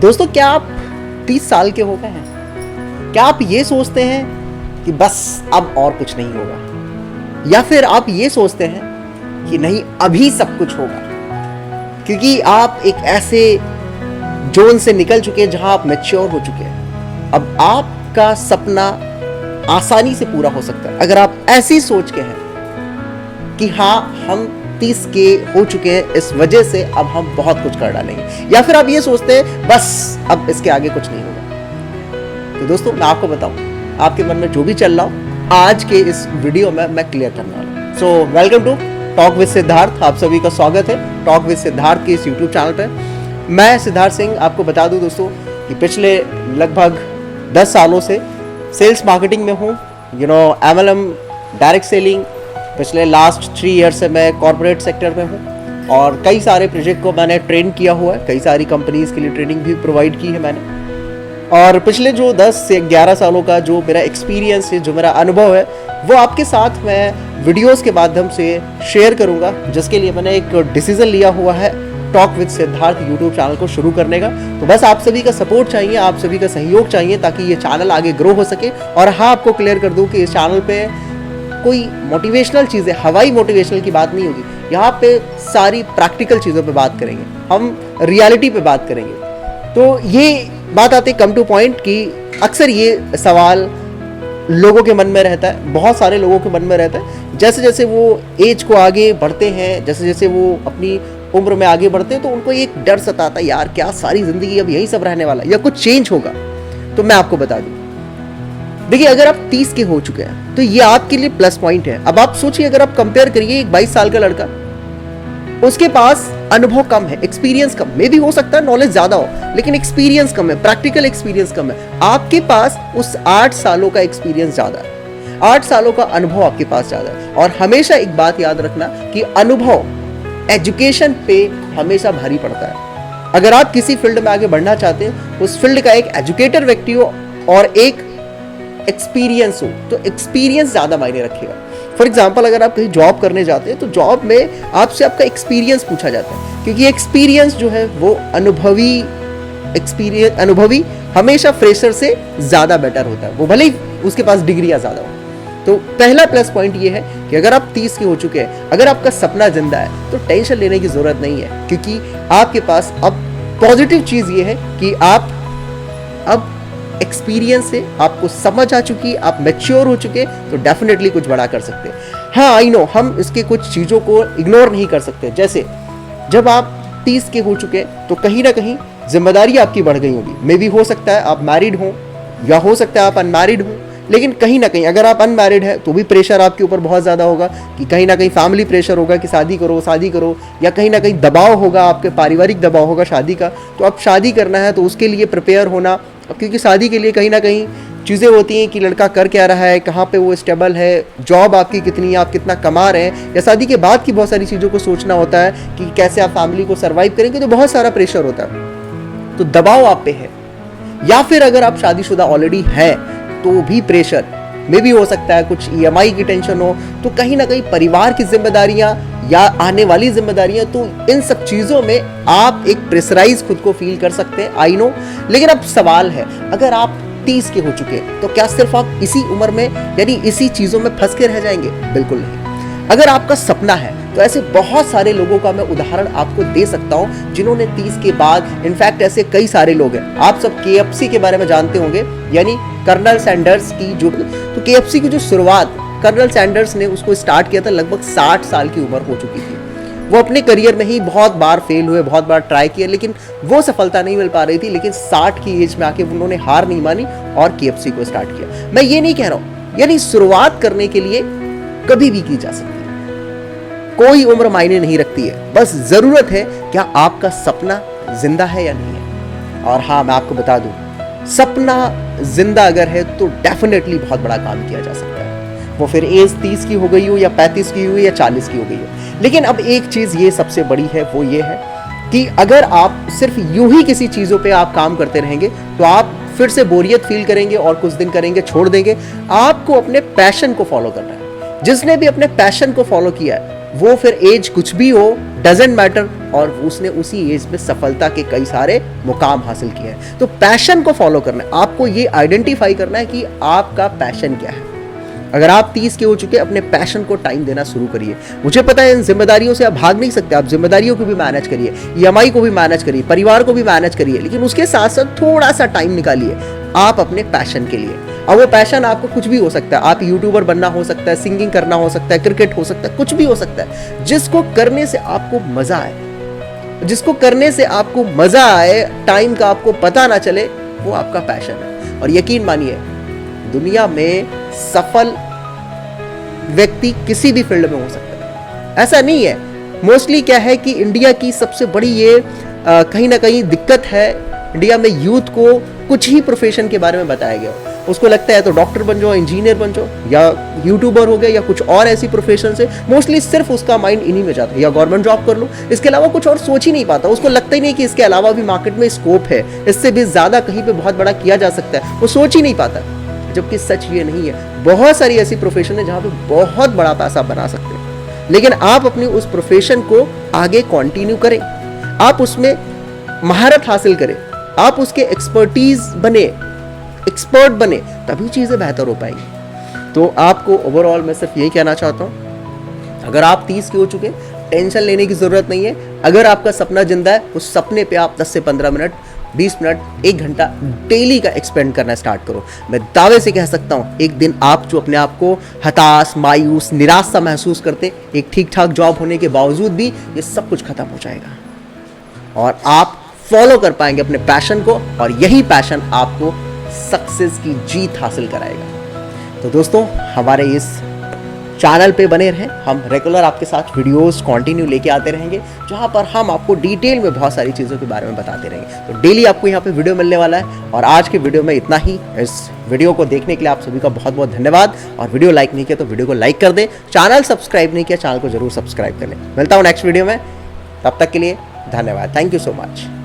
दोस्तों, क्या आप 30 साल के हो गए हैं? क्या आप ये सोचते हैं कि बस अब और कुछ नहीं होगा, या फिर आप ये सोचते हैं कि नहीं, अभी सब कुछ होगा, क्योंकि आप एक ऐसे जोन से निकल चुके हैं जहां आप मैच्योर हो चुके हैं। अब आपका सपना आसानी से पूरा हो सकता है अगर आप ऐसी सोच के हैं कि हाँ, हम 30 के हो चुके हैं, इस वजह से अब हम बहुत कुछ कर डालेंगे। या फिर आप ये सोचते हैं बस अब इसके आगे कुछ नहीं होगा। तो दोस्तों, मैं आपको बताऊं, आपके मन में जो भी चल रहा हो, आज के इस वीडियो में मैं क्लियर करने वाला हूं। So welcome to talk with Siddharth. आप सभी का स्वागत है टॉक विद सिद्धार्थ के इस यूट्यूब चैनल पे। मैं सिद्धार्थ सिंह आपको बता दूं दोस्तों कि पिछले लगभग 10 सालों से सेल्स मार्केटिंग में हूँ। MLM डायरेक्ट सेलिंग, पिछले लास्ट 3 ईयर से मैं कॉर्पोरेट सेक्टर में हूँ और कई सारे प्रोजेक्ट को मैंने ट्रेन किया हुआ है, कई सारी कंपनीज के लिए ट्रेनिंग भी प्रोवाइड की है मैंने। और पिछले जो 10 से 11 सालों का जो मेरा एक्सपीरियंस है, जो मेरा अनुभव है, वो आपके साथ मैं वीडियोस के माध्यम से शेयर करूँगा, जिसके लिए मैंने एक डिसीजन लिया हुआ है talk with Siddharth YouTube channel को शुरू करने का। तो बस आप सभी का सपोर्ट चाहिए, आप सभी का सहयोग चाहिए ताकि ये चैनल आगे ग्रो हो सके। और हाँ, आपको क्लियर कर दूँ कि इस चैनल पे कोई मोटिवेशनल चीज़ें, हवाई मोटिवेशनल की बात नहीं होगी। यहाँ पे सारी प्रैक्टिकल चीज़ों पे बात करेंगे, हम रियलिटी पे बात करेंगे। तो ये बात आती कम टू पॉइंट कि अक्सर ये सवाल लोगों के मन में रहता है, बहुत सारे लोगों के मन में रहता है। जैसे जैसे वो एज को आगे बढ़ते हैं, जैसे जैसे वो अपनी उम्र में आगे बढ़ते हैं, तो उनको एक डर सताता है, यार क्या सारी ज़िंदगी अब यही सब रहने वाला या कुछ चेंज होगा। तो मैं आपको बता दूँ, देखिए, अगर आप 30 के हो चुके हैं तो ये आपके लिए प्लस पॉइंट है। अब आप सोचिए, अगर आप कंपेयर करिए एक 22 साल का लड़का, उसके पास अनुभव कम है, एक्सपीरियंस कम, मे भी हो सकता है नॉलेज ज्यादा हो, लेकिन एक्सपीरियंस कम है, प्रैक्टिकल एक्सपीरियंस कम है। आपके पास उस 8 सालों का एक्सपीरियंस ज्यादा है, 8 सालों का अनुभव आपके पास ज्यादा है। और हमेशा एक बात याद रखना कि अनुभव एजुकेशन पे हमेशा भारी पड़ता है। अगर आप किसी फील्ड में आगे बढ़ना चाहते हैं, उस फील्ड का एक एजुकेटेड व्यक्ति हो और एक एक्सपीरियंस हो, तो एक्सपीरियंस ज़्यादा मायने रखेगा। फॉर एग्जाम्पल, अगर आप कहीं जॉब करने जाते हैं तो जॉब में आपसे आपका एक्सपीरियंस पूछा जाता है, क्योंकि एक्सपीरियंस जो है वो अनुभवी हमेशा फ्रेशर से ज़्यादा बेटर होता है, वो भले ही उसके पास डिग्रियाँ ज़्यादा हो। तो पहला प्लस पॉइंट ये है कि अगर आप 30 के हो चुके हैं, अगर आपका सपना जिंदा है, तो टेंशन लेने की ज़रूरत नहीं है, क्योंकि आपके पास अब पॉजिटिव चीज़ ये है कि आप अब एक्सपीरियंस से आपको समझ आ चुकी, आप मैच्योर हो चुके, तो डेफिनेटली कुछ बड़ा कर सकते हैं। हाँ, आई नो, हम इसके कुछ चीज़ों को इग्नोर नहीं कर सकते। जैसे जब आप 30 के हो चुके तो कहीं ना कहीं जिम्मेदारी आपकी बढ़ गई होगी। मे भी हो सकता है आप मैरिड हो, या हो सकता है आप अनमैरिड हो, लेकिन कहीं ना कहीं अगर आप अनमैरिड है तो भी प्रेशर आपके ऊपर बहुत ज़्यादा होगा कि कहीं ना कहीं फैमिली प्रेशर होगा कि शादी करो, या कहीं ना कहीं दबाव होगा, आपके पारिवारिक दबाव होगा शादी का। तो अब शादी करना है तो उसके लिए प्रिपेयर होना, क्योंकि शादी के लिए कहीं ना कहीं चीज़ें होती हैं कि लड़का कर क्या रहा है, कहाँ पे वो स्टेबल है, जॉब आपकी कितनी है, आप कितना कमा रहे हैं, या शादी के बाद की बहुत सारी चीज़ों को सोचना होता है कि कैसे आप फैमिली को सर्वाइव करेंगे। तो बहुत सारा प्रेशर होता है, तो दबाव आप पे है। या फिर अगर आप शादीशुदा ऑलरेडी है तो भी प्रेशर में भी हो सकता है, कुछ EMI की टेंशन हो, तो कहीं ना कहीं परिवार की जिम्मेदारियां या आने वाली जिम्मेदारियां, तो इन सब चीज़ों में आप एक प्रेशराइज खुद को फील कर सकते हैं, आई नो। लेकिन अब सवाल है, अगर आप 30 के हो चुके हैं तो क्या सिर्फ आप इसी उम्र में, यानी इसी चीज़ों में फंस के रह जाएंगे? बिल्कुल नहीं। अगर आपका सपना है तो ऐसे बहुत सारे लोगों का मैं उदाहरण आपको दे सकता हूं जिन्होंने 30 के बाद, इनफैक्ट ऐसे कई सारे लोग हैं। आप सब KFC के बारे में जानते होंगे, यानी कर्नल सैंडर्स की जो, तो KFC की जो शुरुआत कर्नल सैंडर्स ने उसको स्टार्ट किया था, लगभग 60 साल की उम्र हो चुकी थी। वो अपने करियर में ही बहुत बार फेल हुए, बहुत बार ट्राई किया, लेकिन वो सफलता नहीं मिल पा रही थी। लेकिन 60 की एज में आके उन्होंने हार नहीं मानी और KFC को स्टार्ट किया। मैं ये नहीं कह रहा हूँ, यानी शुरुआत करने के लिए कभी भी की जा सकती है, कोई उम्र मायने नहीं रखती है, बस जरूरत है क्या आपका सपना जिंदा है या नहीं है। और हाँ, मैं आपको बता दूं, सपना जिंदा अगर है तो डेफिनेटली बहुत बड़ा काम किया जा सकता है, वो फिर एज 30 की हो गई हो या 35 की हो या 40 की हो गई हो। लेकिन अब एक चीज ये सबसे बड़ी है, वो ये है कि अगर आप सिर्फ यूं ही किसी चीजों पे आप काम करते रहेंगे तो आप फिर से बोरियत फील करेंगे और कुछ दिन करेंगे, छोड़ देंगे। आपको अपने पैशन को फॉलो करना है। जिसने भी अपने पैशन को फॉलो किया है वो फिर एज कुछ भी हो, डजेंट मैटर, और उसने उसी एज में सफलता के कई सारे मुकाम हासिल किए हैं। तो पैशन को फॉलो करना है, आपको ये आइडेंटिफाई करना है कि आपका पैशन क्या है। अगर आप 30 के हो चुके, अपने पैशन को टाइम देना शुरू करिए। मुझे पता है इन जिम्मेदारियों से आप भाग नहीं सकते, आप जिम्मेदारियों को भी मैनेज करिए, ईएमआई को भी मैनेज करिए, परिवार को भी मैनेज करिए, लेकिन उसके साथ साथ थोड़ा सा टाइम निकालिए आप अपने पैशन के लिए। अब वो पैशन आपको कुछ भी हो सकता है, आप यूट्यूबर बनना हो सकता है, सिंगिंग करना हो सकता है, क्रिकेट हो सकता है, कुछ भी हो सकता है। जिसको करने से आपको मजा आए, जिसको करने से आपको मजा आए, टाइम का आपको पता ना चले, वो आपका पैशन है। और यकीन मानिए, दुनिया में सफल व्यक्ति किसी भी फील्ड में हो सकता है, ऐसा नहीं है। मोस्टली क्या है कि इंडिया की सबसे बड़ी ये कहीं ना कहीं दिक्कत है, इंडिया में यूथ को कुछ ही प्रोफेशन के बारे में बताया गया। उसको लगता है तो डॉक्टर बन जाओ, इंजीनियर बन जाओ, या यूट्यूबर हो गए, या कुछ और ऐसी प्रोफेशन से मोस्टली सिर्फ उसका माइंड इन्हीं में जाता है, या गवर्नमेंट जॉब कर लो, इसके अलावा कुछ और सोच ही नहीं पाता। उसको लगता ही नहीं कि इसके अलावा भी मार्केट में स्कोप है, इससे भी ज्यादा कहीं पे बहुत बड़ा किया जा सकता है, वो सोच ही नहीं पाता। जबकि सच ये नहीं है, बहुत सारी ऐसी प्रोफेशन है जहां पे बहुत बड़ा पैसा बना सकते हैं, लेकिन आप अपनी उस प्रोफेशन को आगे कंटिन्यू करें, आप उसमें महारत हासिल करें, आप उसके एक्सपर्ट बने, तभी चीजें बेहतर हो पाएंगी। तो आपको ओवरऑल मैं सिर्फ यही कहना चाहता हूं, अगर आप 30 के हो चुके, टेंशन लेने की जरूरत नहीं है। अगर आपका सपना जिंदा है, उस सपने पे आप 10 से 15 मिनट, 20 मिनट, 1 घंटा डेली का एक्सपेंड करना स्टार्ट करो। मैं दावे से कह सकता हूं, एक दिन आप जो अपने आप को हताश, मायूस, निराश सा महसूस करते, एक ठीक ठाक जॉब होने के बावजूद भी ये सब कुछ खत्म हो जाएगा और आप फॉलो कर पाएंगे अपने पैशन को, और यही पैशन आपको सक्सेस की जीत हासिल कराएगा। तो दोस्तों, हमारे इस चैनल पे बने रहें, हम रेगुलर आपके साथ वीडियोस कंटिन्यू लेके आते रहेंगे, जहां पर हम आपको डिटेल में बहुत सारी चीज़ों के बारे में बताते रहेंगे। तो डेली आपको यहाँ पे वीडियो मिलने वाला है, और आज के वीडियो में इतना ही। इस वीडियो को देखने के लिए आप सभी का बहुत बहुत धन्यवाद, और वीडियो लाइक नहीं किया तो वीडियो को लाइक कर दें, चैनल सब्सक्राइब नहीं किया, चैनल को जरूर सब्सक्राइब कर लें। मिलता हूँ नेक्स्ट वीडियो में, तब तक के लिए धन्यवाद। Thank you so much.